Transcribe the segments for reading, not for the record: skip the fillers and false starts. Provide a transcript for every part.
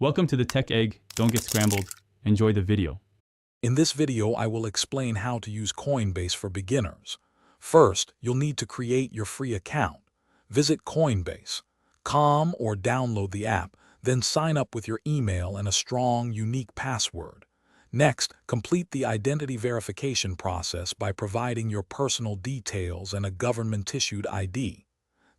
Welcome to the Tech Egg. Don't get scrambled. Enjoy the video. In this video, I will explain how to use Coinbase for beginners. First, you'll need to create your free account. Visit Coinbase.com or download the app, then sign up with your email and a strong, unique password. Next, complete the identity verification process by providing your personal details and a government-issued ID.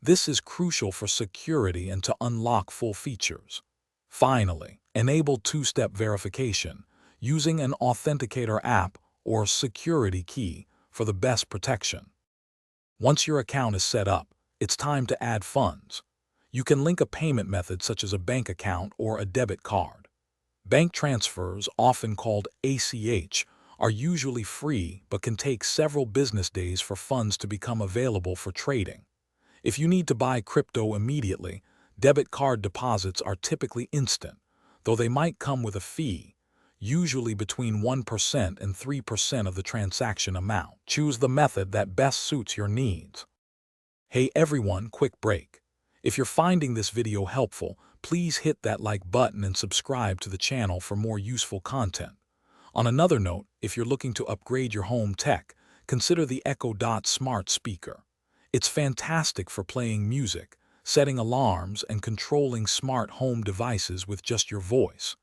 This is crucial for security and to unlock full features. Finally, enable two-step verification using an authenticator app or security key for the best protection. Once your account is set up, it's time to add funds. You can link a payment method such as a bank account or a debit card. Bank transfers, often called ACH, are usually free but can take several business days for funds to become available for trading. If you need to buy crypto immediately, debit card deposits are typically instant, though they might come with a fee, usually between 1% and 3% of the transaction amount. Choose the method that best suits your needs. Hey everyone, quick break. If you're finding this video helpful, please hit that like button and subscribe to the channel for more useful content. On another note, if you're looking to upgrade your home tech, consider the Echo Dot smart speaker. It's fantastic for playing music, setting alarms, and controlling smart home devices with just your voice.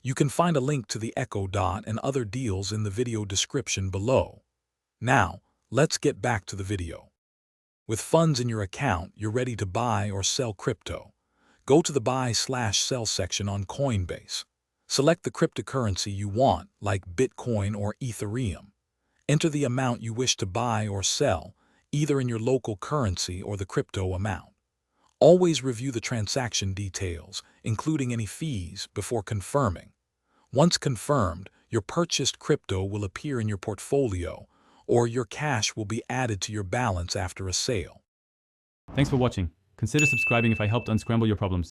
You can find a link to the Echo Dot and other deals in the video description below. Now, let's get back to the video. With funds in your account, you're ready to buy or sell crypto. Go to the buy/sell section on Coinbase. Select the cryptocurrency you want, like Bitcoin or Ethereum. Enter the amount you wish to buy or sell, either in your local currency or the crypto amount. Always review the transaction details, including any fees, before confirming. Once confirmed, your purchased crypto will appear in your portfolio, or your cash will be added to your balance after a sale. Thanks for watching. Consider subscribing if I helped unscramble your problems.